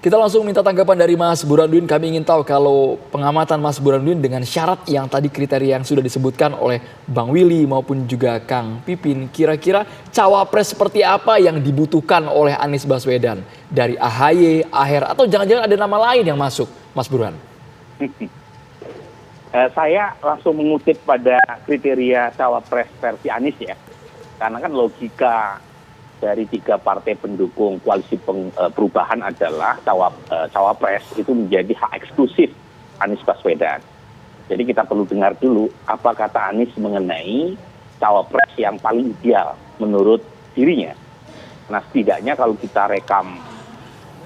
Kita langsung minta tanggapan dari Mas Burhanuddin. Kami ingin tahu kalau pengamatan Mas Burhanuddin dengan syarat yang tadi kriteria yang sudah disebutkan oleh Bang Willy maupun juga Kang Pipin. Kira-kira cawapres seperti apa yang dibutuhkan oleh Anies Baswedan? Dari AHY, AHR, atau jangan-jangan ada nama lain yang masuk, Mas Burhan? Saya langsung mengutip pada kriteria cawapres versi Anies ya. Karena kan logika dari 3 partai pendukung koalisi perubahan adalah cawapres itu menjadi hak eksklusif Anies Baswedan. Jadi kita perlu dengar dulu apa kata Anies mengenai cawapres yang paling ideal menurut dirinya. Nah setidaknya kalau kita rekam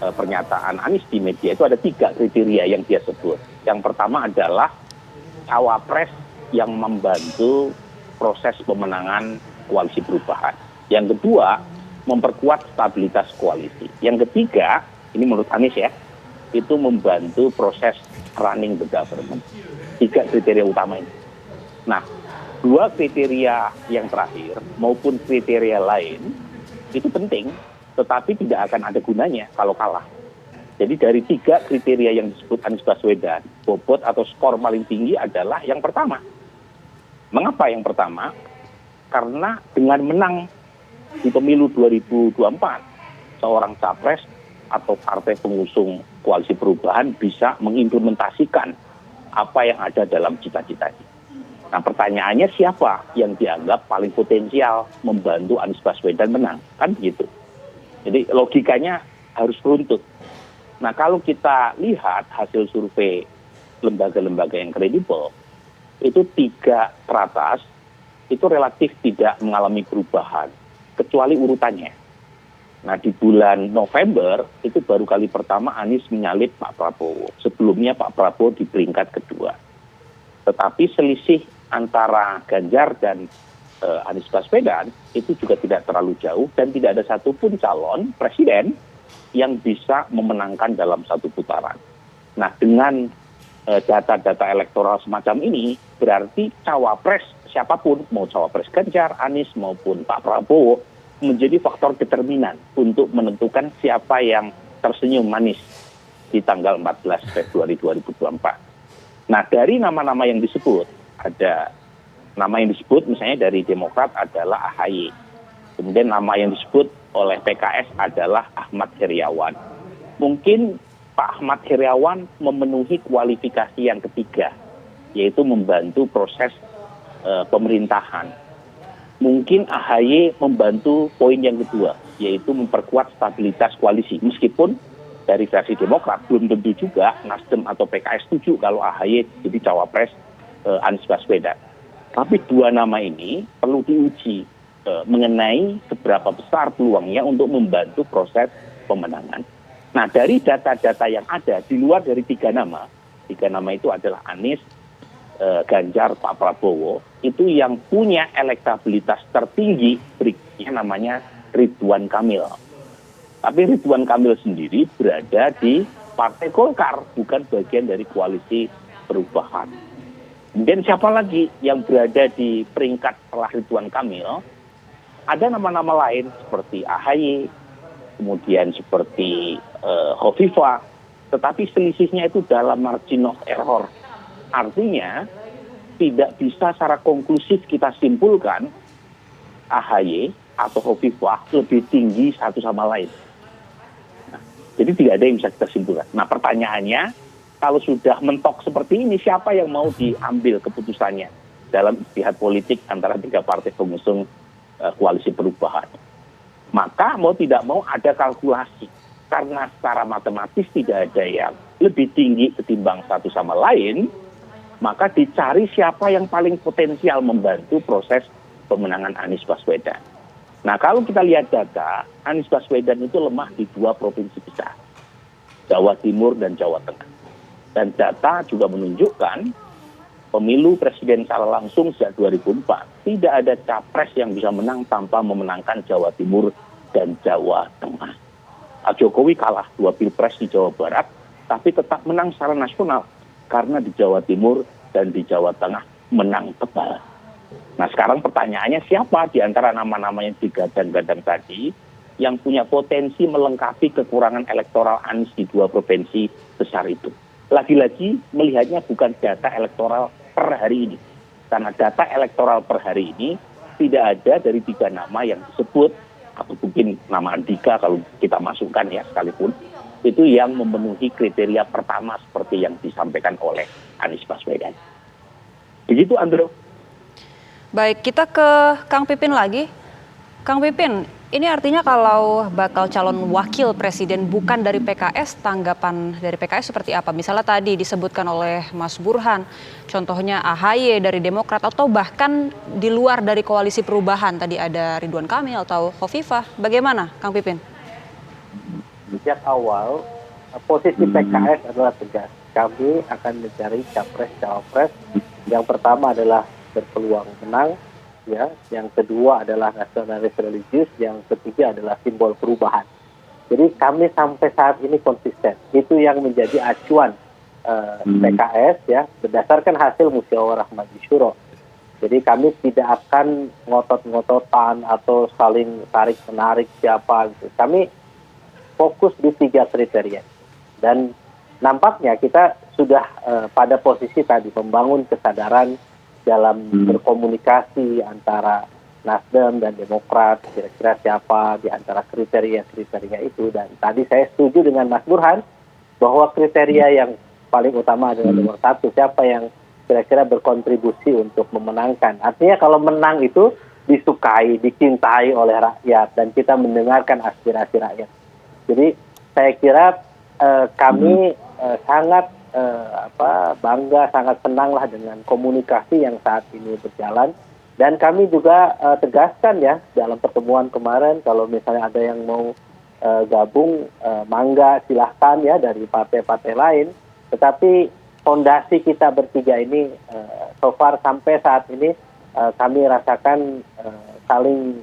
pernyataan Anies di media itu ada 3 kriteria yang dia sebut. Yang pertama adalah cawapres yang membantu proses pemenangan koalisi perubahan. Yang kedua, memperkuat stabilitas koalisi. Yang ketiga, ini menurut Anies ya, itu membantu proses running the government. 3 kriteria utama ini. Nah, 2 kriteria yang terakhir maupun kriteria lain itu penting, tetapi tidak akan ada gunanya kalau kalah. Jadi dari 3 kriteria yang disebut Anies Baswedan, bobot atau skor paling tinggi adalah yang pertama. Mengapa yang pertama? Karena dengan menang di pemilu 2024, seorang capres atau partai pengusung koalisi perubahan bisa mengimplementasikan apa yang ada dalam cita-citanya. Nah pertanyaannya siapa yang dianggap paling potensial membantu Anies Baswedan menang? Kan begitu. Jadi logikanya harus runtut. Nah kalau kita lihat hasil survei lembaga-lembaga yang kredibel, itu 3 teratas itu relatif tidak mengalami perubahan, kecuali urutannya. Nah di bulan November itu baru kali pertama Anies menyalip Pak Prabowo. Sebelumnya Pak Prabowo di peringkat kedua. Tetapi selisih antara Ganjar dan Anies Baswedan itu juga tidak terlalu jauh dan tidak ada satupun calon presiden yang bisa memenangkan dalam satu putaran. Nah dengan data-data elektoral semacam ini berarti cawapres siapapun, mau cawapres Ganjar, Anies maupun Pak Prabowo menjadi faktor determinan untuk menentukan siapa yang tersenyum manis di tanggal 14 Februari 2024. Nah dari nama-nama yang disebut, ada nama yang disebut misalnya dari Demokrat adalah AHY. Kemudian nama yang disebut oleh PKS adalah Ahmad Heriawan. Mungkin Pak Ahmad Heriawan memenuhi kualifikasi yang ketiga, yaitu membantu proses pemerintahan. Mungkin AHY membantu poin yang kedua, yaitu memperkuat stabilitas koalisi. Meskipun dari versi Demokrat belum tentu juga Nasdem atau PKS setuju kalau AHY jadi cawapres Anies Baswedan. Tapi 2 nama ini perlu diuji mengenai seberapa besar peluangnya untuk membantu proses pemenangan. Nah dari data-data yang ada di luar dari 3 nama itu adalah Anies, Ganjar, Pak Prabowo, itu yang punya elektabilitas tertinggi berikutnya namanya Ridwan Kamil. Tapi Ridwan Kamil sendiri berada di Partai Golkar, bukan bagian dari koalisi perubahan. Kemudian siapa lagi yang berada di peringkat setelah Ridwan Kamil? Ada nama-nama lain seperti AHY, kemudian seperti Hovifah, tetapi selisihnya itu dalam margin of error. Artinya tidak bisa secara konklusif kita simpulkan AHY atau Hovifah lebih tinggi satu sama lain. Nah, jadi tidak ada yang bisa kita simpulkan. Nah pertanyaannya, kalau sudah mentok seperti ini, siapa yang mau diambil keputusannya dalam istihad politik antara 3 partai pengusung koalisi perubahan? Maka mau tidak mau ada kalkulasi. Karena secara matematis tidak ada yang lebih tinggi ketimbang satu sama lain, maka dicari siapa yang paling potensial membantu proses pemenangan Anies Baswedan. Nah kalau kita lihat data, Anies Baswedan itu lemah di 2 provinsi besar, Jawa Timur dan Jawa Tengah. Dan data juga menunjukkan pemilu presiden secara langsung sejak 2004, tidak ada capres yang bisa menang tanpa memenangkan Jawa Timur dan Jawa Tengah. Pak Jokowi kalah 2 pilpres di Jawa Barat, tapi tetap menang secara nasional karena di Jawa Timur dan di Jawa Tengah menang tebal. Nah sekarang pertanyaannya siapa di antara nama-nama yang digadang-gadang tadi yang punya potensi melengkapi kekurangan elektoral Anies di 2 provinsi besar itu. Lagi-lagi melihatnya bukan data elektoral per hari ini. Karena data elektoral per hari ini tidak ada dari 3 nama yang disebut, atau mungkin nama Andika kalau kita masukkan ya sekalipun, itu yang memenuhi kriteria pertama seperti yang disampaikan oleh Anies Baswedan. Begitu, Andro. Baik, kita ke Kang Pipin lagi. Kang Pipin, ini artinya kalau bakal calon wakil presiden bukan dari PKS, tanggapan dari PKS seperti apa? Misalnya tadi disebutkan oleh Mas Burhan, contohnya AHY dari Demokrat atau bahkan di luar dari koalisi perubahan, tadi ada Ridwan Kamil atau Khofifah. Bagaimana, Kang Pipin? Sejak awal, posisi PKS adalah tegas. Kami akan mencari capres-cawapres. Yang pertama adalah berpeluang menang, ya, yang kedua adalah nasionalis religius, yang ketiga adalah simbol perubahan. Jadi kami sampai saat ini konsisten. Itu yang menjadi acuan PKS, ya, berdasarkan hasil musyawarah majelis syuro. Jadi kami tidak akan ngotot-ngototan atau saling tarik menarik siapa gitu. Kami fokus di 3 kriteria. Dan nampaknya kita sudah pada posisi tadi membangun kesadaran dalam berkomunikasi antara Nasdem dan Demokrat, kira-kira siapa di antara kriteria-kriteria itu. Dan tadi saya setuju dengan Mas Burhan bahwa kriteria yang paling utama adalah nomor 1, siapa yang kira-kira berkontribusi untuk memenangkan. Artinya kalau menang itu disukai, dicintai oleh rakyat, dan kita mendengarkan aspirasi rakyat. Jadi saya kira kami sangat bangga, sangat senanglah dengan komunikasi yang saat ini berjalan. Dan kami juga tegaskan ya dalam pertemuan kemarin, kalau misalnya ada yang mau gabung, mangga silahkan ya dari partai-partai lain. Tetapi fondasi kita bertiga ini so far sampai saat ini kami rasakan saling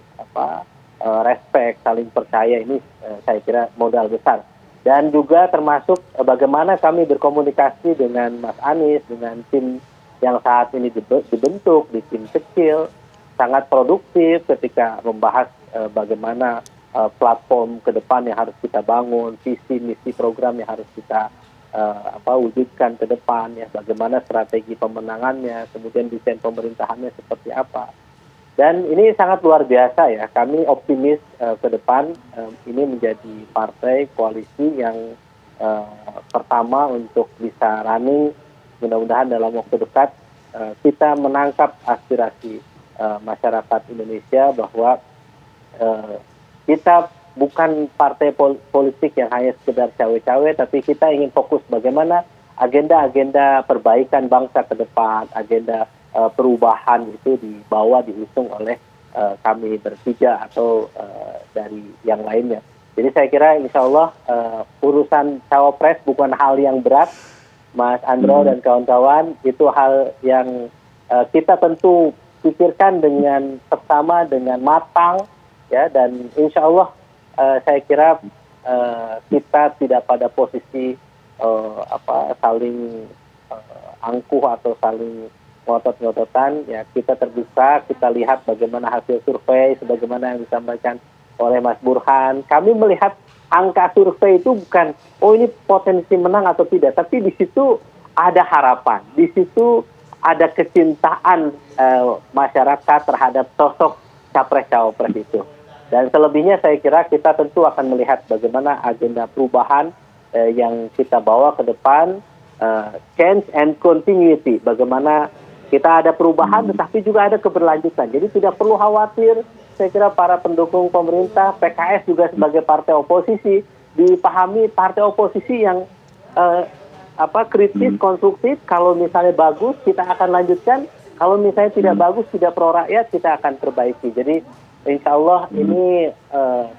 respect, saling percaya, ini saya kira modal besar. Dan juga termasuk bagaimana kami berkomunikasi dengan Mas Anies, dengan tim yang saat ini dibentuk di tim kecil, sangat produktif ketika membahas bagaimana platform ke depan yang harus kita bangun, visi, misi, program yang harus kita wujudkan ke depan, ya, bagaimana strategi pemenangannya, kemudian desain pemerintahannya seperti apa. Dan ini sangat luar biasa ya, kami optimis ke depan ini menjadi partai koalisi yang pertama untuk bisa running. Mudah-mudahan dalam waktu dekat kita menangkap aspirasi masyarakat Indonesia bahwa kita bukan partai politik yang hanya sekedar cawe-cawe, tapi kita ingin fokus bagaimana agenda-agenda perbaikan bangsa ke depan, agenda perubahan itu dibawa, diusung oleh kami bertiga atau dari yang lainnya. Jadi saya kira insya Allah urusan cawapres bukan hal yang berat, Mas Andro dan kawan-kawan. Itu hal yang kita tentu pikirkan dengan seksama, dengan matang, ya, dan insya Allah saya kira kita tidak pada posisi saling angkuh atau saling ngotot-ngototan, ya, kita terbuka, kita lihat bagaimana hasil survei, sebagaimana yang disampaikan oleh Mas Burhan. Kami melihat angka survei itu bukan, oh ini potensi menang atau tidak, tapi di situ ada harapan, di situ ada kecintaan masyarakat terhadap sosok capres-cawapres itu. Dan selebihnya saya kira kita tentu akan melihat bagaimana agenda perubahan yang kita bawa ke depan, change and continuity, bagaimana kita ada perubahan tetapi juga ada keberlanjutan. Jadi tidak perlu khawatir, saya kira para pendukung pemerintah, PKS juga sebagai partai oposisi, dipahami partai oposisi yang kritis, konstruktif. Kalau misalnya bagus, kita akan lanjutkan. Kalau misalnya tidak bagus, tidak pro rakyat, kita akan perbaiki. Jadi insya Allah ini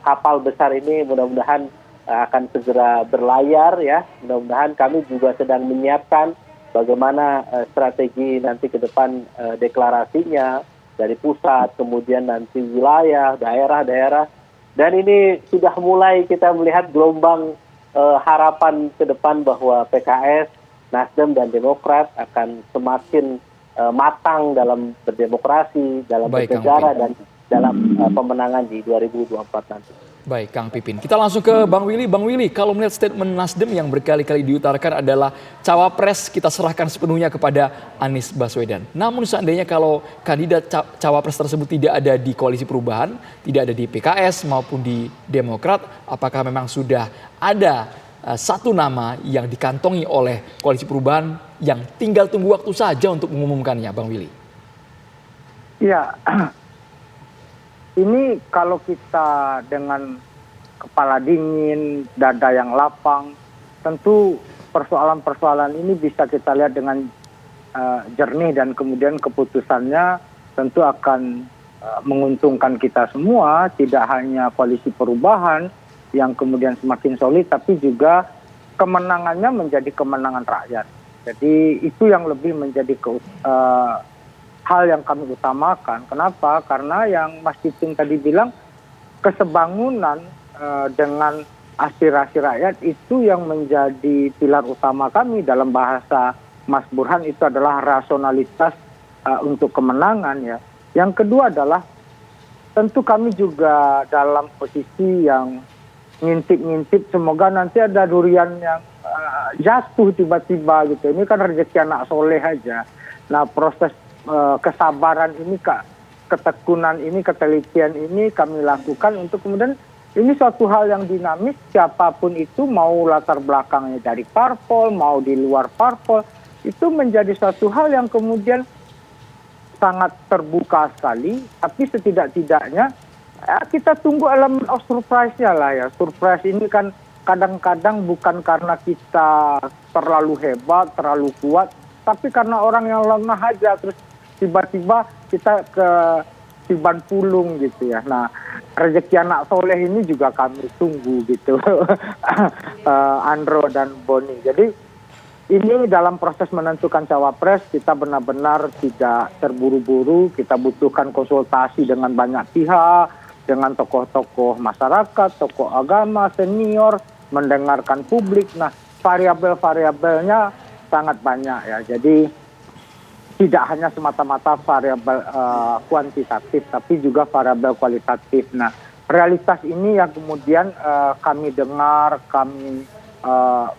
kapal besar ini mudah-mudahan akan segera berlayar, ya. Mudah-mudahan kami juga sedang menyiapkan bagaimana strategi nanti ke depan deklarasinya dari pusat, kemudian nanti wilayah, daerah-daerah. Dan ini sudah mulai kita melihat gelombang harapan ke depan bahwa PKS, Nasdem, dan Demokrat akan semakin matang dalam berdemokrasi, dalam bernegara, dan dalam pemenangan di 2024 nanti. Baik, Kang Pipin. Kita langsung ke Bang Willy. Bang Willy, kalau melihat statement Nasdem yang berkali-kali diutarakan adalah cawapres kita serahkan sepenuhnya kepada Anies Baswedan. Namun seandainya kalau kandidat cawapres tersebut tidak ada di Koalisi Perubahan, tidak ada di PKS maupun di Demokrat, apakah memang sudah ada satu nama yang dikantongi oleh Koalisi Perubahan yang tinggal tunggu waktu saja untuk mengumumkannya, Bang Willy? Ya, ini kalau kita dengan kepala dingin, dada yang lapang, tentu persoalan-persoalan ini bisa kita lihat dengan jernih dan kemudian keputusannya tentu akan menguntungkan kita semua, tidak hanya Koalisi Perubahan yang kemudian semakin solid, tapi juga kemenangannya menjadi kemenangan rakyat. Jadi itu yang lebih menjadi hal yang kami utamakan. Kenapa? Karena yang Mas Pipin tadi bilang, kesebangunan dengan aspirasi rakyat itu yang menjadi pilar utama kami. Dalam bahasa Mas Burhan itu adalah rasionalitas untuk kemenangan ya. Yang kedua adalah tentu kami juga dalam posisi yang ngintip-ngintip semoga nanti ada durian yang jatuh tiba-tiba gitu. Ini kan rezeki anak soleh aja. Nah, proses kesabaran ini, ketekunan ini, ketelitian ini kami lakukan untuk kemudian ini suatu hal yang dinamis, siapapun itu mau latar belakangnya dari parpol, mau di luar parpol, itu menjadi suatu hal yang kemudian sangat terbuka sekali, tapi setidak-tidaknya kita tunggu elemen of surprise-nya lah ya. Surprise ini kan kadang-kadang bukan karena kita terlalu hebat, terlalu kuat, tapi karena orang yang lengah aja, terus tiba-tiba kita ke Siban Pulung gitu ya. Nah, rezeki anak soleh ini juga kami tunggu gitu, Andro dan Boni. Jadi ini dalam proses menentukan cawapres kita benar-benar tidak terburu-buru, kita butuhkan konsultasi dengan banyak pihak, dengan tokoh-tokoh masyarakat, tokoh agama, senior, mendengarkan publik. Nah, variabel-variabelnya sangat banyak ya. Jadi tidak hanya semata-mata variabel kuantitatif, tapi juga variabel kualitatif. Nah, realitas ini yang kemudian kami dengar, kami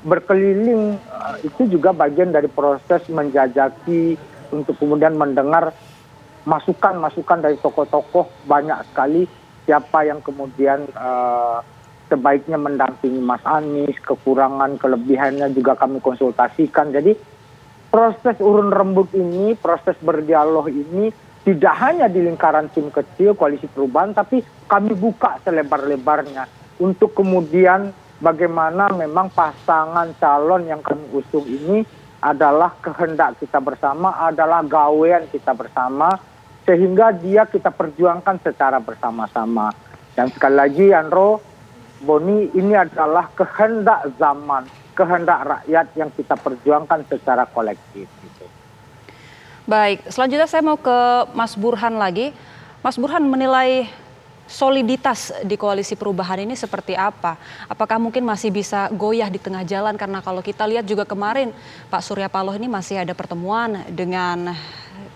berkeliling, itu juga bagian dari proses menjajaki untuk kemudian mendengar masukan-masukan dari tokoh-tokoh banyak sekali, siapa yang kemudian sebaiknya mendampingi Mas Anies, kekurangan, kelebihannya juga kami konsultasikan. Jadi proses urun rembuk ini, proses berdialog ini tidak hanya di lingkaran tim kecil Koalisi Perubahan, tapi kami buka selebar-lebarnya untuk kemudian bagaimana memang pasangan calon yang kami usung ini adalah kehendak kita bersama, adalah gawean kita bersama, sehingga dia kita perjuangkan secara bersama-sama. Dan sekali lagi Andro, Boni, ini adalah kehendak zaman, kehendak rakyat yang kita perjuangkan secara kolektif. Gitu. Baik, selanjutnya saya mau ke Mas Burhan lagi. Mas Burhan menilai soliditas di Koalisi Perubahan ini seperti apa? Apakah mungkin masih bisa goyah di tengah jalan? Karena kalau kita lihat juga kemarin Pak Surya Paloh ini masih ada pertemuan dengan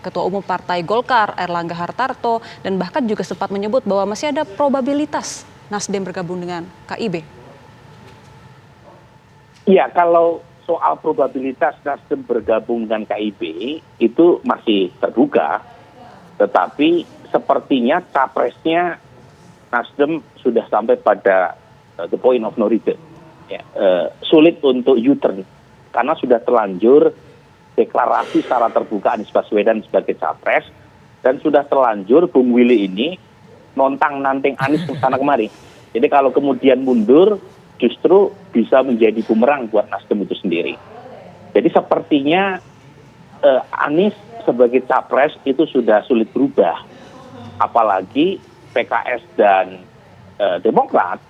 Ketua Umum Partai Golkar, Erlangga Hartarto, dan bahkan juga sempat menyebut bahwa masih ada probabilitas Nasdem bergabung dengan KIB. Iya, kalau soal probabilitas Nasdem bergabung dengan KIB itu masih terbuka, tetapi sepertinya capresnya Nasdem sudah sampai pada the point of no return. Ya, sulit untuk U-turn karena sudah terlanjur deklarasi secara terbuka Anies Baswedan sebagai capres dan sudah terlanjur Bung Willy ini nontang-nanting Anies ke sana kemari. Jadi kalau kemudian mundur justru bisa menjadi bumerang buat Nasdem itu sendiri. Jadi sepertinya Anies sebagai capres itu sudah sulit berubah. Apalagi PKS dan Demokrat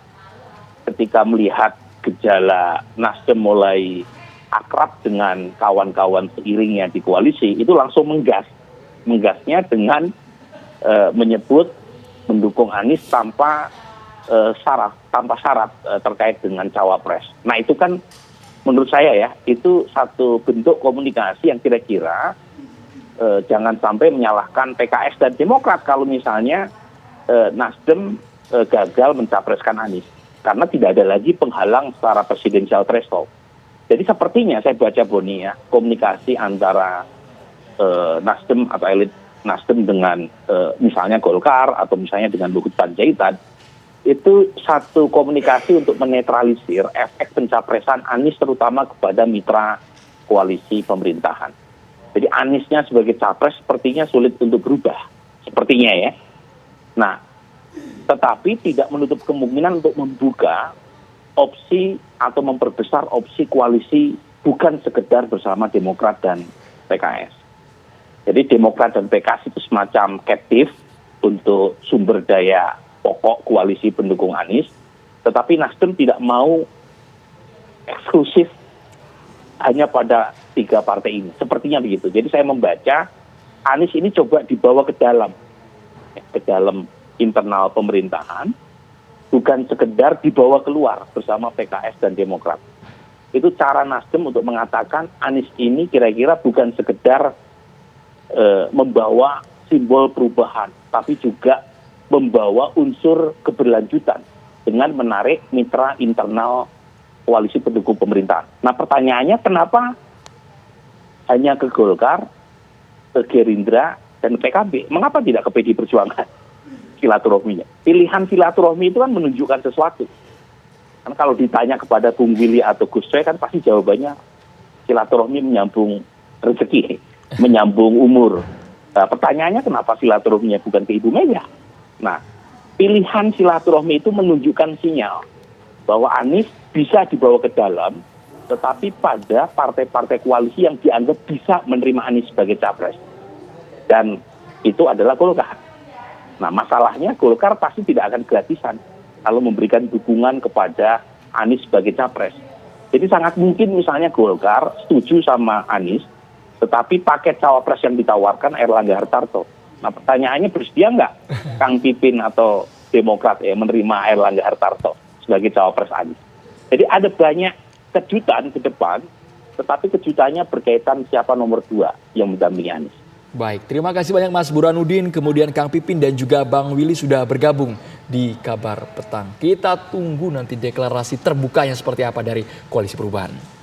ketika melihat gejala Nasdem mulai akrab dengan kawan-kawan seiringnya di koalisi, itu langsung menggasnya dengan menyebut mendukung Anies tanpa syarat terkait dengan cawapres. Nah itu kan menurut saya ya, itu satu bentuk komunikasi yang kira-kira jangan sampai menyalahkan PKS dan Demokrat kalau misalnya Nasdem gagal mencapreskan Anies karena tidak ada lagi penghalang secara presidensial threshold. Jadi sepertinya saya baca Boni ya, komunikasi antara Nasdem atau elit Nasdem dengan misalnya Golkar atau misalnya dengan Luhut Panjaitan itu satu komunikasi untuk menetralisir efek pencapresan Anies terutama kepada mitra koalisi pemerintahan. Jadi Aniesnya sebagai capres sepertinya sulit untuk berubah, sepertinya ya. Nah, tetapi tidak menutup kemungkinan untuk membuka opsi atau memperbesar opsi koalisi bukan sekedar bersama Demokrat dan PKS. Jadi Demokrat dan PKS itu semacam captive untuk sumber daya pokok koalisi pendukung Anies, tetapi Nasdem tidak mau eksklusif hanya pada 3 partai ini. Sepertinya begitu. Jadi saya membaca Anies ini coba dibawa ke dalam internal pemerintahan, bukan sekedar dibawa keluar bersama PKS dan Demokrat. Itu cara Nasdem untuk mengatakan Anies ini kira-kira bukan sekedar membawa simbol perubahan, tapi juga membawa unsur keberlanjutan dengan menarik mitra internal koalisi pendukung pemerintahan. Nah pertanyaannya kenapa hanya ke Golkar, ke Gerindra, dan PKB? Mengapa tidak ke PD Perjuangan silaturahminya? Pilihan silaturahmi itu kan menunjukkan sesuatu. Kan kalau ditanya kepada Bung Willy atau Gus Coy kan pasti jawabannya silaturahmi menyambung rezeki, menyambung umur. Nah, pertanyaannya kenapa silaturahminya bukan ke Ibu Mega? Nah, pilihan silaturahmi itu menunjukkan sinyal bahwa Anies bisa dibawa ke dalam, tetapi pada partai-partai koalisi yang dianggap bisa menerima Anies sebagai capres. Dan itu adalah Golkar. Nah, masalahnya Golkar pasti tidak akan gratisan kalau memberikan dukungan kepada Anies sebagai capres. Jadi sangat mungkin misalnya Golkar setuju sama Anies, tetapi paket cawapres yang ditawarkan Erlangga Hartarto. Nah, pertanyaannya bersedia nggak Kang Pipin atau Demokrat ya menerima Erlangga Hartarto sebagai cawapres Anies? Jadi ada banyak kejutan ke depan, tetapi kejutannya berkaitan siapa nomor 2 yang mendampingi Anies. Baik, terima kasih banyak Mas Burhanuddin, kemudian Kang Pipin dan juga Bang Willy sudah bergabung di Kabar Petang. Kita tunggu nanti deklarasi terbukanya seperti apa dari Koalisi Perubahan.